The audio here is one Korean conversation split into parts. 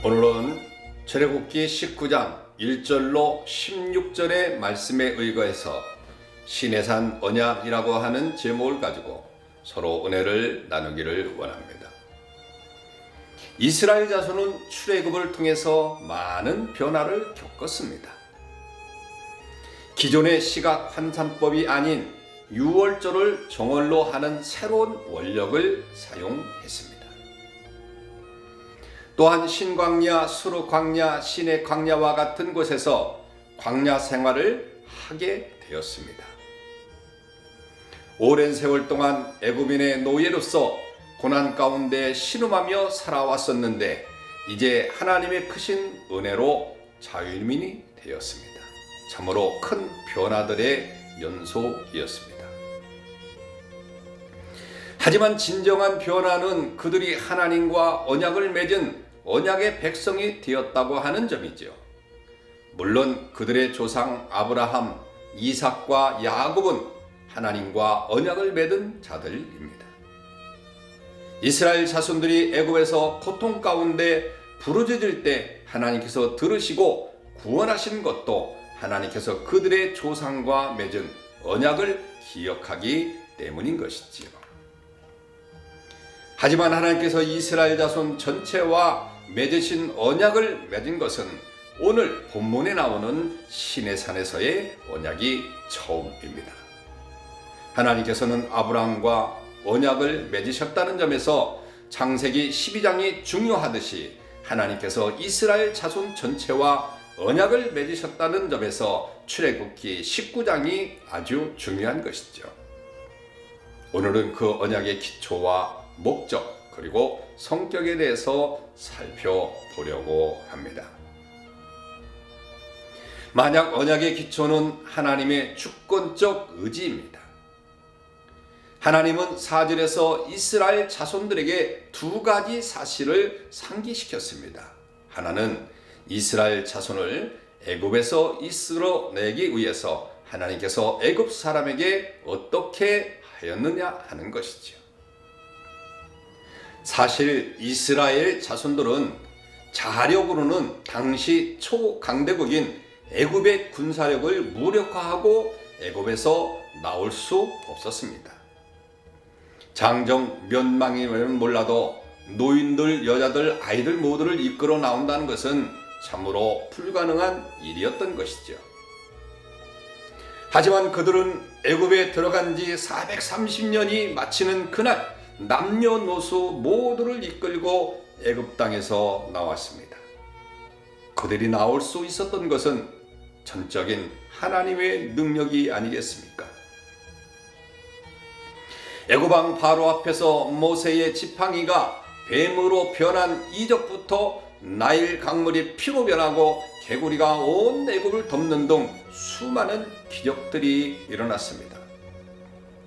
오늘은 출애굽기 19장 1절로 16절의 말씀에 의거해서 시내산 언약이라고 하는 제목을 가지고 서로 은혜를 나누기를 원합니다. 이스라엘 자손은 출애굽을 통해서 많은 변화를 겪었습니다. 기존의 시각 환산법이 아닌 유월절을 정월로 하는 새로운 원력을 사용했습니다. 또한 신광야, 수르광야, 시내 광야와 같은 곳에서 광야 생활을 하게 되었습니다. 오랜 세월 동안 애굽인의 노예로서 고난 가운데 신음하며 살아왔었는데 이제 하나님의 크신 은혜로 자유민이 되었습니다. 참으로 큰 변화들의 연속이었습니다. 하지만 진정한 변화는 그들이 하나님과 언약을 맺은 언약의 백성이 되었다고 하는 점이죠. 물론 그들의 조상 아브라함, 이삭과 야곱은 하나님과 언약을 맺은 자들입니다. 이스라엘 자손들이 애굽에서 고통 가운데 부르짖을 때 하나님께서 들으시고 구원하신 것도 하나님께서 그들의 조상과 맺은 언약을 기억하기 때문인 것이지요. 하지만 하나님께서 이스라엘 자손 전체와 맺으신 언약을 맺은 것은 오늘 본문에 나오는 시내산에서의 언약이 처음입니다. 하나님께서는 아브라함과 언약을 맺으셨다는 점에서 창세기 12장이 중요하듯이 하나님께서 이스라엘 자손 전체와 언약을 맺으셨다는 점에서 출애굽기 19장이 아주 중요한 것이죠. 오늘은 그 언약의 기초와 목적 그리고 성격에 대해서 살펴보려고 합니다. 만약 언약의 기초는 하나님의 주권적 의지입니다. 하나님은 4절에서 이스라엘 자손들에게 두 가지 사실을 상기시켰습니다. 하나는 이스라엘 자손을 애굽에서 이끌어내기 위해서 하나님께서 애굽 사람에게 어떻게 하였느냐 하는 것이죠. 사실 이스라엘 자손들은 자력으로는 당시 초강대국인 애굽의 군사력을 무력화하고 애굽에서 나올 수 없었습니다. 장정 몇망이면 몰라도 노인들, 여자들, 아이들 모두를 이끌어 나온다는 것은 참으로 불가능한 일이었던 것이죠. 하지만 그들은 애굽에 들어간 지 430년이 마치는 그날 남녀노소 모두를 이끌고 애굽 땅에서 나왔습니다. 그들이 나올 수 있었던 것은 전적인 하나님의 능력이 아니겠습니까? 애굽왕 바로 앞에서 모세의 지팡이가 뱀으로 변한 이적부터 나일 강물이 피로 변하고 개구리가 온 애굽을 덮는 등 수많은 기적들이 일어났습니다.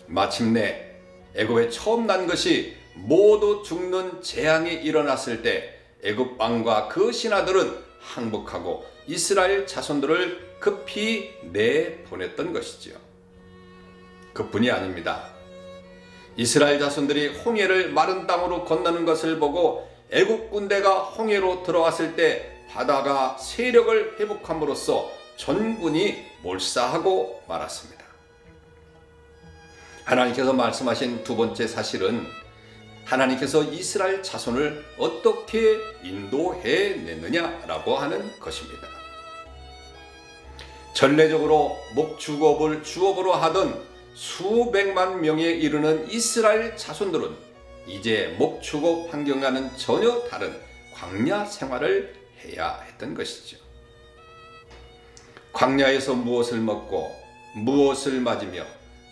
마침내 애굽에 처음 난 것이 모두 죽는 재앙이 일어났을 때 애굽 왕과 그 신하들은 항복하고 이스라엘 자손들을 급히 내보냈던 것이지요. 그뿐이 아닙니다. 이스라엘 자손들이 홍해를 마른 땅으로 건너는 것을 보고 애굽 군대가 홍해로 들어왔을 때 바다가 세력을 회복함으로써 전군이 몰사하고 말았습니다. 하나님께서 말씀하신 두 번째 사실은 하나님께서 이스라엘 자손을 어떻게 인도해냈느냐라고 하는 것입니다. 전례적으로 목축업을 주업으로 하던 수백만 명에 이르는 이스라엘 자손들은 이제 목축업 환경과는 전혀 다른 광야 생활을 해야 했던 것이죠. 광야에서 무엇을 먹고 무엇을 맞으며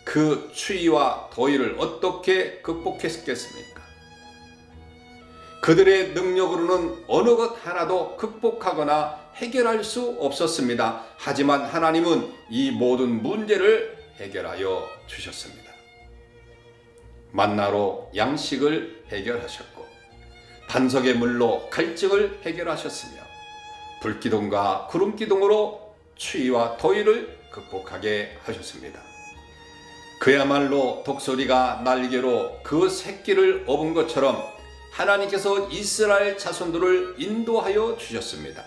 그 추위와 더위를 어떻게 극복했겠습니까? 그들의 능력으로는 어느 것 하나도 극복하거나 해결할 수 없었습니다. 하지만 하나님은 이 모든 문제를 해결하여 주셨습니다. 만나로 양식을 해결하셨고 반석의 물로 갈증을 해결하셨으며 불기둥과 구름기둥으로 추위와 더위를 극복하게 하셨습니다. 그야말로 독수리가 날개로 그 새끼를 업은 것처럼 하나님께서 이스라엘 자손들을 인도하여 주셨습니다.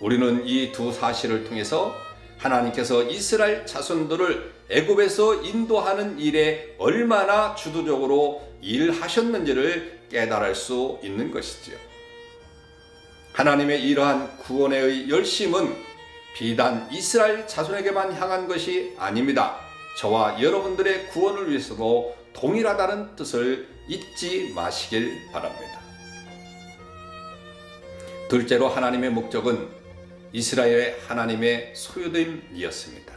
우리는 이 두 사실을 통해서 하나님께서 이스라엘 자손들을 애굽에서 인도하는 일에 얼마나 주도적으로 일하셨는지를 깨달을 수 있는 것이지요. 하나님의 이러한 구원의 열심은 비단 이스라엘 자손에게만 향한 것이 아닙니다. 저와 여러분들의 구원을 위해서도 동일하다는 뜻을 잊지 마시길 바랍니다. 둘째로 하나님의 목적은 이스라엘의 하나님의 소유됨이었습니다.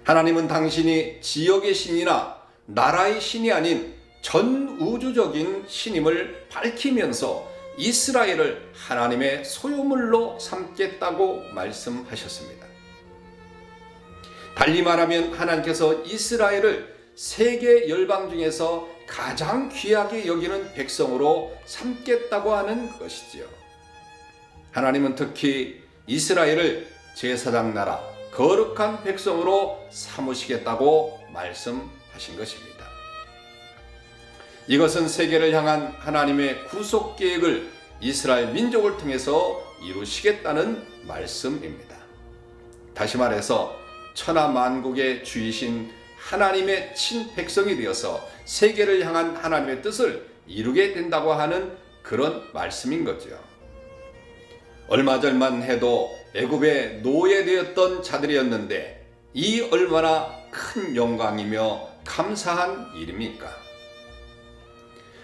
하나님은 당신이 지역의 신이나 나라의 신이 아닌 전 우주적인 신임을 밝히면서 이스라엘을 하나님의 소유물로 삼겠다고 말씀하셨습니다. 달리 말하면 하나님께서 이스라엘을 세계 열방 중에서 가장 귀하게 여기는 백성으로 삼겠다고 하는 것이지요. 하나님은 특히 이스라엘을 제사장 나라, 거룩한 백성으로 삼으시겠다고 말씀하신 것입니다. 이것은 세계를 향한 하나님의 구속 계획을 이스라엘 민족을 통해서 이루시겠다는 말씀입니다. 다시 말해서 천하 만국의 주이신 하나님의 친백성이 되어서 세계를 향한 하나님의 뜻을 이루게 된다고 하는 그런 말씀인 거죠. 얼마 전만 해도 애굽의 노예되었던 자들이었는데 이 얼마나 큰 영광이며 감사한 일입니까?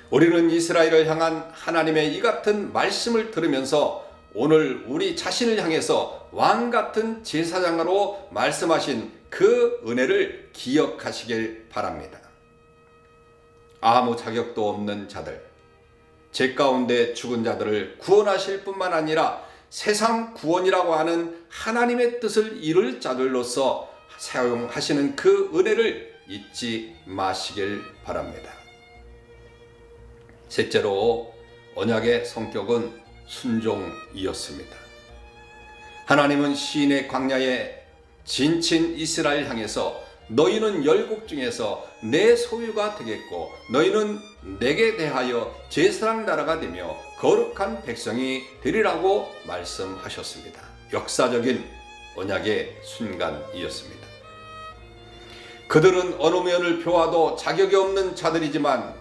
우리는 이스라엘을 향한 하나님의 이 같은 말씀을 들으면서 오늘 우리 자신을 향해서 왕 같은 제사장으로 말씀하신 그 은혜를 기억하시길 바랍니다. 아무 자격도 없는 자들, 죄 가운데 죽은 자들을 구원하실 뿐만 아니라 세상 구원이라고 하는 하나님의 뜻을 이룰 자들로서 사용하시는 그 은혜를 잊지 마시길 바랍니다. 셋째로 언약의 성격은 순종이었습니다. 하나님은 시인의 광야에 진친 이스라엘 향해서 너희는 열국 중에서 내 소유가 되겠고 너희는 내게 대하여 제사장 나라가 되며 거룩한 백성이 되리라고 말씀하셨습니다. 역사적인 언약의 순간이었습니다. 그들은 어느 면을 보아도 자격이 없는 자들이지만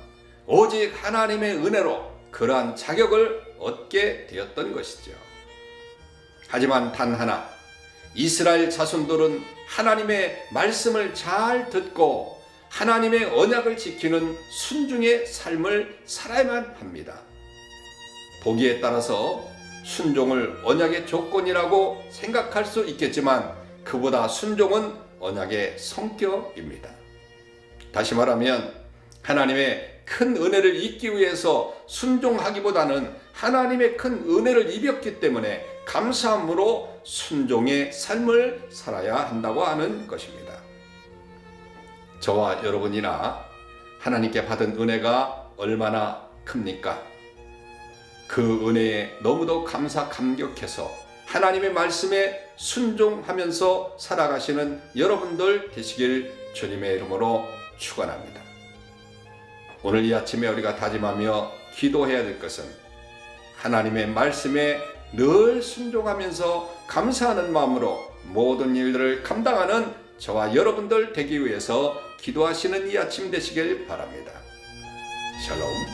오직 하나님의 은혜로 그러한 자격을 얻게 되었던 것이죠. 하지만 단 하나, 이스라엘 자손들은 하나님의 말씀을 잘 듣고 하나님의 언약을 지키는 순종의 삶을 살아야만 합니다. 보기에 따라서 순종을 언약의 조건이라고 생각할 수 있겠지만 그보다 순종은 언약의 성격입니다. 다시 말하면 하나님의 큰 은혜를 잊기 위해서 순종하기보다는 하나님의 큰 은혜를 입었기 때문에 감사함으로 순종의 삶을 살아야 한다고 하는 것입니다. 저와 여러분이나 하나님께 받은 은혜가 얼마나 큽니까? 그 은혜에 너무도 감격해서 하나님의 말씀에 순종하면서 살아가시는 여러분들 되시길 주님의 이름으로 축원합니다. 오늘 이 아침에 우리가 다짐하며 기도해야 될 것은 하나님의 말씀에 늘 순종하면서 감사하는 마음으로 모든 일들을 감당하는 저와 여러분들 되기 위해서 기도하시는 이 아침 되시길 바랍니다. 샬롬.